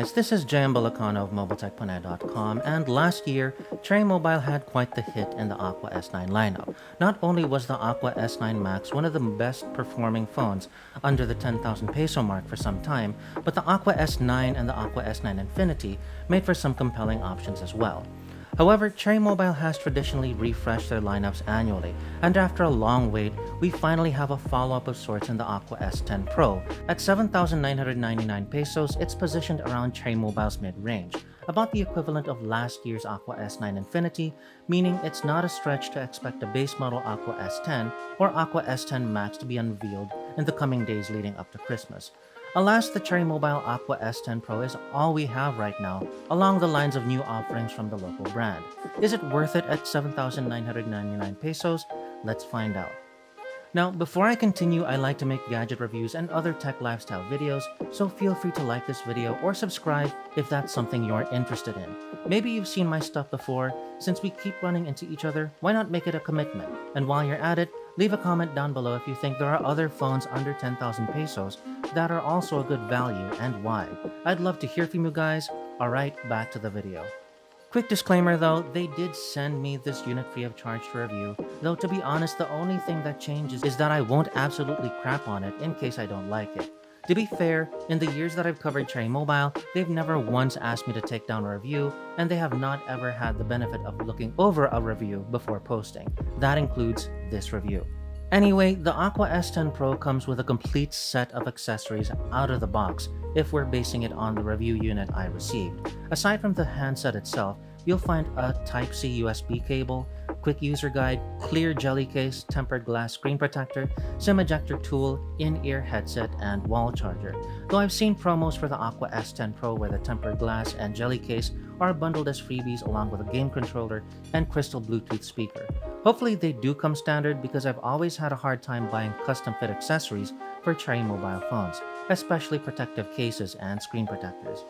guys, this is Jem Balacano of MobileTechPanay.com, and last year, Trey Mobile had quite the hit in the Aqua S9 lineup. Not only was the Aqua S9 Max one of the best performing phones under the 10,000 peso mark for some time, but the Aqua S9 and the Aqua S9 Infinity made for some compelling options as well. However, Trey Mobile has traditionally refreshed their lineups annually, and after a long wait, we finally have a follow-up of sorts in the Aqua S10 Pro. At 7,999 pesos, it's positioned around Trey Mobile's mid-range, about the equivalent of last year's Aqua S9 Infinity, meaning it's not a stretch to expect a base model Aqua S10 or Aqua S10 Max to be unveiled in the coming days leading up to Christmas. Alas, the Trey Mobile Aqua S10 Pro is all we have right now, along the lines of new offerings from the local brand. Is it worth it at 7,999 pesos? Let's find out. Now, before I continue, I like to make gadget reviews and other tech lifestyle videos, so feel free to like this video or subscribe if that's something you're interested in. Maybe you've seen my stuff before. Since we keep running into each other, why not make it a commitment? And while you're at it, leave a comment down below if you think there are other phones under 10,000 pesos that are also a good value and why. I'd love to hear from you guys. Alright, back to the video. Quick disclaimer though, they did send me this unit free of charge to review, though to be honest, the only thing that changes is that I won't absolutely crap on it in case I don't like it. To be fair, in the years that I've covered Trey Mobile, they've never once asked me to take down a review, and they have not ever had the benefit of looking over a review before posting. That includes this review. Anyway, the Aqua S10 Pro comes with a complete set of accessories out of the box if we're basing it on the review unit I received. Aside from the handset itself, you'll find a Type-C USB cable, quick user guide, clear jelly case, tempered glass screen protector, SIM ejector tool, in-ear headset, and wall charger. Though I've seen promos for the Aqua S10 Pro where the tempered glass and jelly case are bundled as freebies along with a game controller and crystal Bluetooth speaker. Hopefully they do come standard because I've always had a hard time buying custom-fit accessories for Trey Mobile phones, especially protective cases and screen protectors.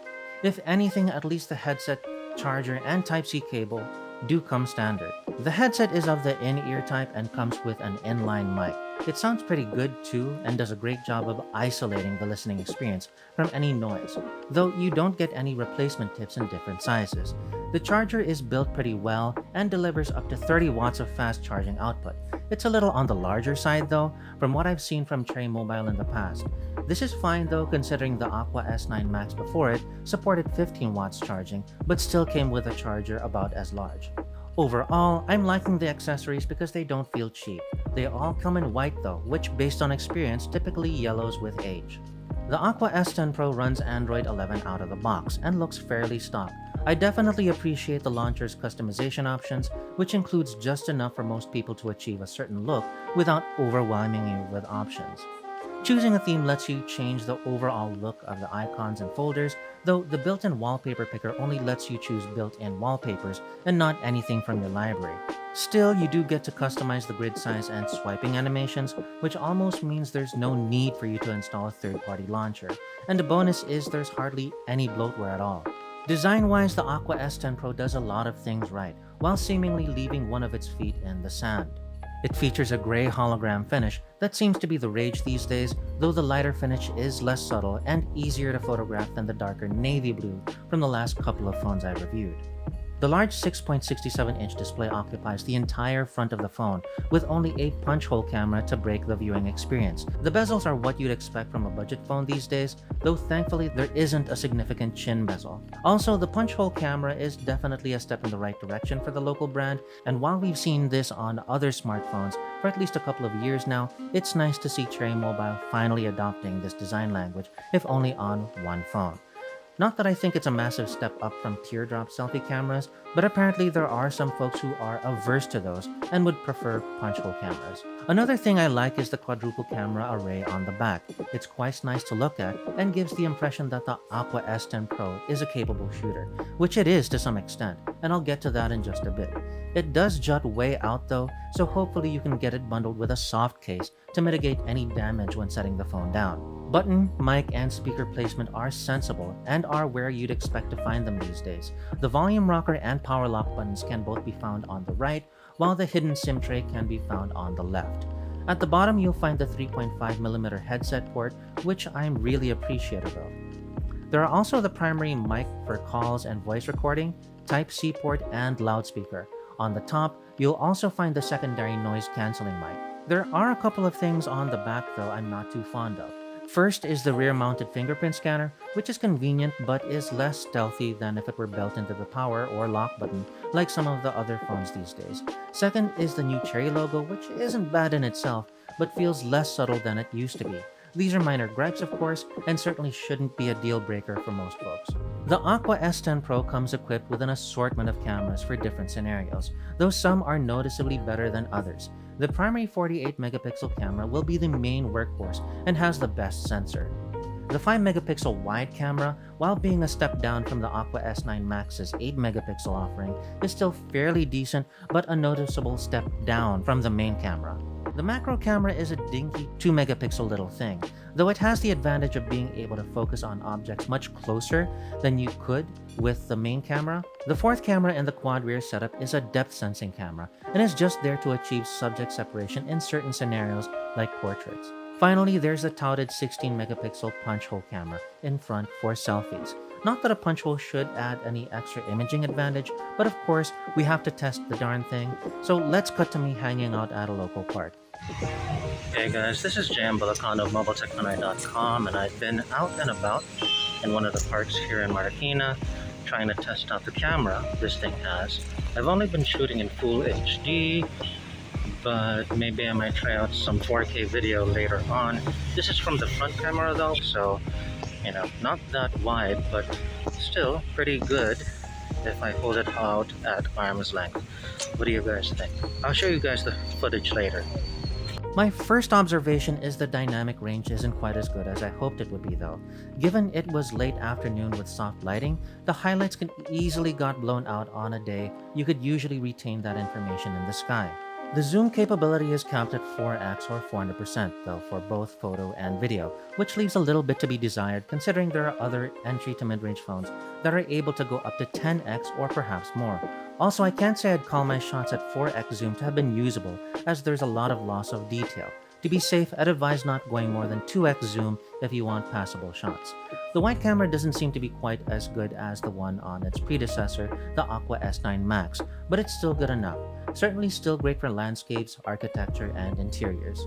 If anything, at least the headset, charger, and Type-C cable do come standard. The headset is of the in-ear type and comes with an inline mic. It sounds pretty good too and does a great job of isolating the listening experience from any noise, though you don't get any replacement tips in different sizes. The charger is built pretty well and delivers up to 30 watts of fast charging output. It's a little on the larger side though, from what I've seen from Trey Mobile in the past. This is fine though considering the Aqua S9 Max before it supported 15 watts charging, but still came with a charger about as large. Overall, I'm liking the accessories because they don't feel cheap. They all come in white though, which based on experience typically yellows with age. The Aqua S10 Pro runs Android 11 out of the box and looks fairly stock. I definitely appreciate the launcher's customization options, which includes just enough for most people to achieve a certain look without overwhelming you with options. Choosing a theme lets you change the overall look of the icons and folders, though the built-in wallpaper picker only lets you choose built-in wallpapers and not anything from your library. Still, you do get to customize the grid size and swiping animations, which almost means there's no need for you to install a third-party launcher. And the bonus is there's hardly any bloatware at all. Design-wise, the Aqua S10 Pro does a lot of things right, while seemingly leaving one of its feet in the sand. It features a gray hologram finish that seems to be the rage these days, though the lighter finish is less subtle and easier to photograph than the darker navy blue from the last couple of phones I reviewed. The large 6.67-inch display occupies the entire front of the phone, with only a punch-hole camera to break the viewing experience. The bezels are what you'd expect from a budget phone these days, though thankfully there isn't a significant chin bezel. Also, the punch-hole camera is definitely a step in the right direction for the local brand, and while we've seen this on other smartphones for at least a couple of years now, it's nice to see Trey Mobile finally adopting this design language, if only on one phone. Not that I think it's a massive step up from teardrop selfie cameras, but apparently there are some folks who are averse to those and would prefer punch-hole cameras. Another thing I like is the quadruple camera array on the back. It's quite nice to look at and gives the impression that the Aqua S10 Pro is a capable shooter, which it is to some extent, and I'll get to that in just a bit. It does jut way out though, so hopefully you can get it bundled with a soft case to mitigate any damage when setting the phone down. Button, mic, and speaker placement are sensible and are where you'd expect to find them these days. The volume rocker and power lock buttons can both be found on the right, while the hidden SIM tray can be found on the left. At the bottom, you'll find the 3.5mm headset port, which I'm really appreciative of. There are also the primary mic for calls and voice recording, Type-C port, and loudspeaker. On the top, you'll also find the secondary noise cancelling mic. There are a couple of things on the back though I'm not too fond of. First is the rear-mounted fingerprint scanner, which is convenient but is less stealthy than if it were built into the power or lock button like some of the other phones these days. Second is the new cherry logo, which isn't bad in itself, but feels less subtle than it used to be. These are minor gripes, of course, and certainly shouldn't be a deal breaker for most folks. The Aqua S10 Pro comes equipped with an assortment of cameras for different scenarios, though some are noticeably better than others. The primary 48-megapixel camera will be the main workhorse and has the best sensor. The 5-megapixel wide camera, while being a step down from the Aqua S9 Max's 8-megapixel offering, is still fairly decent but a noticeable step down from the main camera. The macro camera is a dinky 2-megapixel little thing, though it has the advantage of being able to focus on objects much closer than you could with the main camera. The fourth camera in the quad rear setup is a depth sensing camera and is just there to achieve subject separation in certain scenarios like portraits. Finally, there's the touted 16-megapixel punch-hole camera in front for selfies. Not that a punch-hole should add any extra imaging advantage, but of course, we have to test the darn thing, so let's cut to me hanging out at a local park. Hey guys, this is Jam Bulacan of MediaTek and I've been out and about in one of the parks here in Marikina trying to test out the camera this thing has. I've only been shooting in full HD, but maybe I might try out some 4K video later on. This is from the front camera though, so not that wide, but still pretty good if I hold it out at arm's length. What do you guys think? I'll show you guys the footage later. My first observation is the dynamic range isn't quite as good as I hoped it would be though. Given it was late afternoon with soft lighting, the highlights could easily got blown out on a day you could usually retain that information in the sky. The zoom capability is capped at 4x or 400% though for both photo and video, which leaves a little bit to be desired considering there are other entry to mid-range phones that are able to go up to 10x or perhaps more. Also, I can't say I'd call my shots at 4x zoom to have been usable, as there's a lot of loss of detail. To be safe, I'd advise not going more than 2x zoom if you want passable shots. The wide camera doesn't seem to be quite as good as the one on its predecessor, the Aqua S9 Max, but it's still good enough. Certainly still great for landscapes, architecture, and interiors.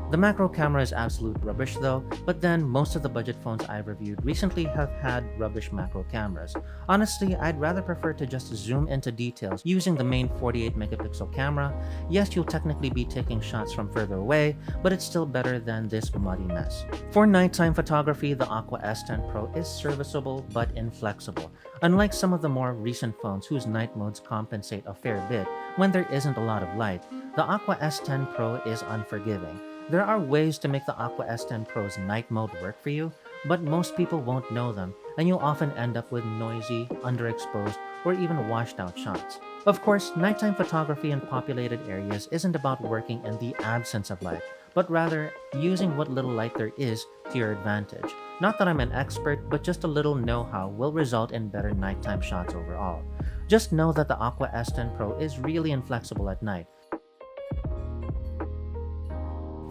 The macro camera is absolute rubbish though, but then most of the budget phones I've reviewed recently have had rubbish macro cameras. Honestly, I'd rather prefer to just zoom into details using the main 48-megapixel camera. Yes, you'll technically be taking shots from further away, but it's still better than this muddy mess. For nighttime photography, the Aqua S10 Pro is serviceable but inflexible. Unlike some of the more recent phones whose night modes compensate a fair bit when there isn't a lot of light, the Aqua S10 Pro is unforgiving. There are ways to make the Aqua S10 Pro's night mode work for you, but most people won't know them, and you'll often end up with noisy, underexposed, or even washed out shots. Of course, nighttime photography in populated areas isn't about working in the absence of light, but rather using what little light there is to your advantage. Not that I'm an expert, but just a little know-how will result in better nighttime shots overall. Just know that the Aqua S10 Pro is really inflexible at night.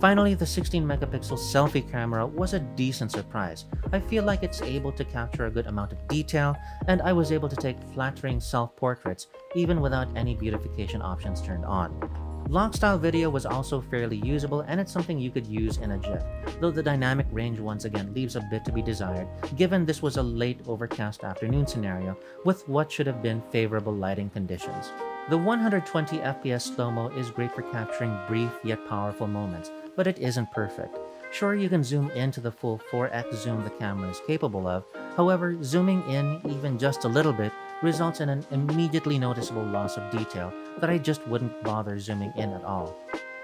Finally, the 16-megapixel selfie camera was a decent surprise. I feel like it's able to capture a good amount of detail, and I was able to take flattering self-portraits even without any beautification options turned on. Vlog-style video was also fairly usable, and it's something you could use in a GIF, though the dynamic range once again leaves a bit to be desired, given this was a late overcast afternoon scenario with what should have been favorable lighting conditions. The 120 FPS slow-mo is great for capturing brief yet powerful moments, but it isn't perfect. Sure, you can zoom into the full 4x zoom the camera is capable of, however, zooming in even just a little bit results in an immediately noticeable loss of detail that I just wouldn't bother zooming in at all.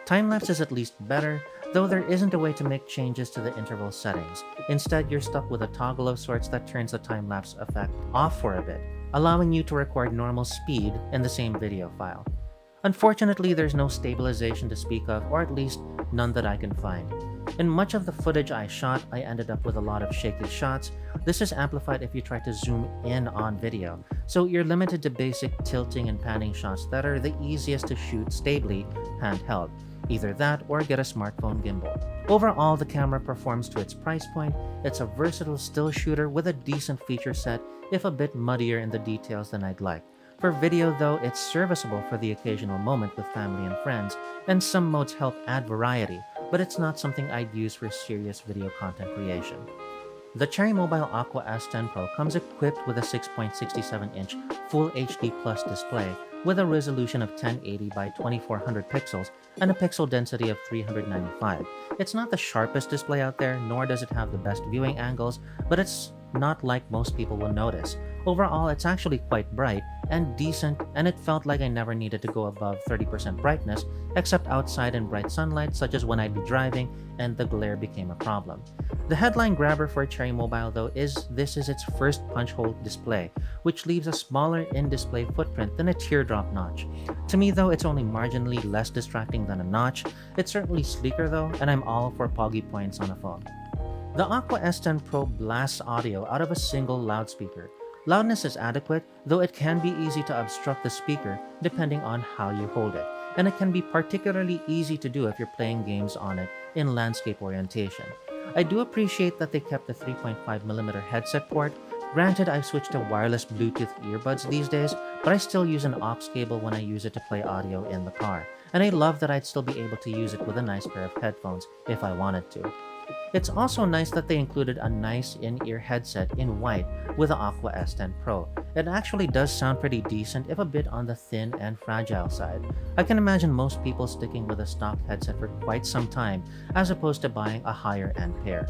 Time-lapse is at least better, though there isn't a way to make changes to the interval settings. Instead, you're stuck with a toggle of sorts that turns the time-lapse effect off for a bit, allowing you to record normal speed in the same video file. Unfortunately, there's no stabilization to speak of, or at least none that I can find. In much of the footage I shot, I ended up with a lot of shaky shots. This is amplified if you try to zoom in on video, so you're limited to basic tilting and panning shots that are the easiest to shoot stably handheld. Either that or get a smartphone gimbal. Overall, the camera performs to its price point. It's a versatile still shooter with a decent feature set, if a bit muddier in the details than I'd like. For video though, it's serviceable for the occasional moment with family and friends, and some modes help add variety, but it's not something I'd use for serious video content creation. The Cherry Mobile Aqua S10 Pro comes equipped with a 6.67-inch Full HD Plus display with a resolution of 1080 by 2400 pixels and a pixel density of 395. It's not the sharpest display out there, nor does it have the best viewing angles, but it's not like most people will notice. Overall, it's actually quite bright and decent, and it felt like I never needed to go above 30% brightness, except outside in bright sunlight, such as when I'd be driving and the glare became a problem. The headline grabber for Cherry Mobile though is this is its first punch-hole display, which leaves a smaller in-display footprint than a teardrop notch. To me though, it's only marginally less distracting than a notch. It's certainly sleeker though, and I'm all for poggy points on a phone. The Aqua S10 Pro blasts audio out of a single loudspeaker. Loudness is adequate, though it can be easy to obstruct the speaker depending on how you hold it, and it can be particularly easy to do if you're playing games on it in landscape orientation. I do appreciate that they kept the 3.5mm headset port. Granted, I've switched to wireless Bluetooth earbuds these days, but I still use an aux cable when I use it to play audio in the car, and I love that I'd still be able to use it with a nice pair of headphones if I wanted to. It's also nice that they included a nice in-ear headset in white with the Aqua S10 Pro. It actually does sound pretty decent, if a bit on the thin and fragile side. I can imagine most people sticking with a stock headset for quite some time, as opposed to buying a higher-end pair.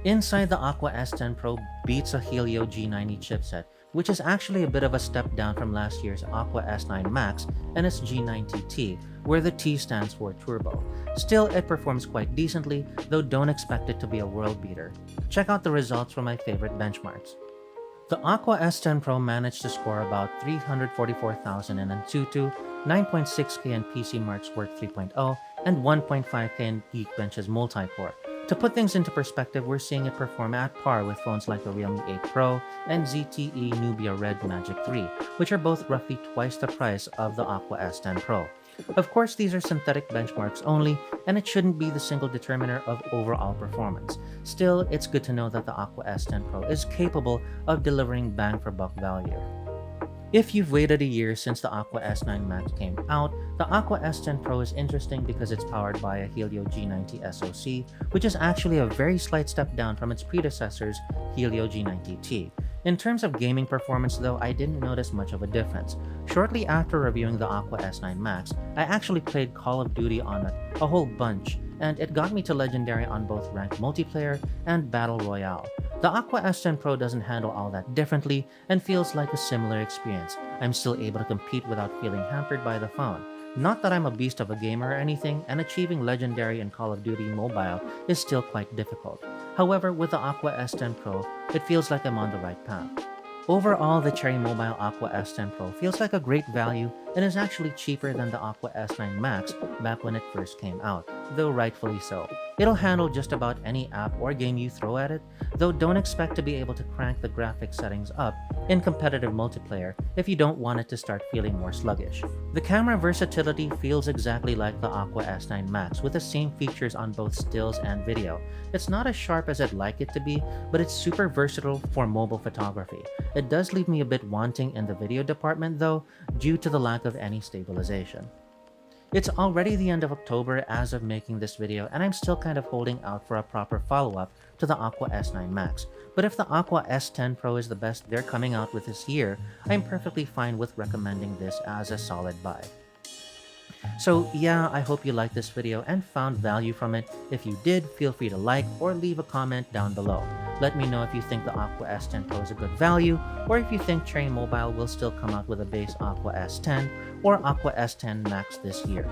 Inside, the Aqua S10 Pro beats a Helio G90 chipset, which is actually a bit of a step down from last year's Aqua S9 Max and its G90T, where the T stands for turbo. Still, it performs quite decently, though don't expect it to be a world beater. Check out the results from my favorite benchmarks. The Aqua S10 Pro managed to score about 344,000 in Antutu, 9.6K in PCMark's Work 3.0, and 1.5K in Geekbench's multi-core. To put things into perspective, we're seeing it perform at par with phones like the Realme 8 Pro and ZTE Nubia Red Magic 3, which are both roughly twice the price of the Aqua S10 Pro. Of course, these are synthetic benchmarks only, and it shouldn't be the single determiner of overall performance. Still, it's good to know that the Aqua S10 Pro is capable of delivering bang-for-buck value. If you've waited a year since the Aqua S9 Max came out, the Aqua S10 Pro is interesting because it's powered by a Helio G90 SoC, which is actually a very slight step down from its predecessor's Helio G90T. In terms of gaming performance though, I didn't notice much of a difference. Shortly after reviewing the Aqua S9 Max, I actually played Call of Duty on it a whole bunch, and it got me to Legendary on both ranked multiplayer and Battle Royale. The Aqua S10 Pro doesn't handle all that differently and feels like a similar experience. I'm still able to compete without feeling hampered by the phone. Not that I'm a beast of a gamer or anything, and achieving Legendary in Call of Duty Mobile is still quite difficult. However, with the Aqua S10 Pro, it feels like I'm on the right path. Overall, the Cherry Mobile Aqua S10 Pro feels like a great value and is actually cheaper than the Aqua S9 Max back when it first came out, though rightfully so. It'll handle just about any app or game you throw at it, though don't expect to be able to crank the graphics settings up in competitive multiplayer if you don't want it to start feeling more sluggish. The camera versatility feels exactly like the Aqua S9 Max, with the same features on both stills and video. It's not as sharp as I'd like it to be, but it's super versatile for mobile photography. It does leave me a bit wanting in the video department though, due to the lack of any stabilization. It's already the end of October as of making this video, and I'm still kind of holding out for a proper follow-up to the Aqua S9 Max. But if the Aqua S10 Pro is the best they're coming out with this year, I'm perfectly fine with recommending this as a solid buy. So yeah, I hope you liked this video and found value from it. If you did, feel free to like or leave a comment down below. Let me know if you think the Aqua S10 Pro is a good value, or if you think Cherry Mobile will still come out with a base Aqua S10 or Aqua S10 Max this year.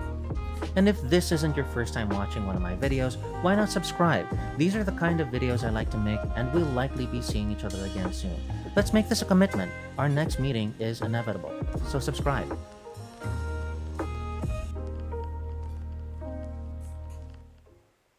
And if this isn't your first time watching one of my videos, why not subscribe? These are the kind of videos I like to make, and we'll likely be seeing each other again soon. Let's make this a commitment. Our next meeting is inevitable, so subscribe.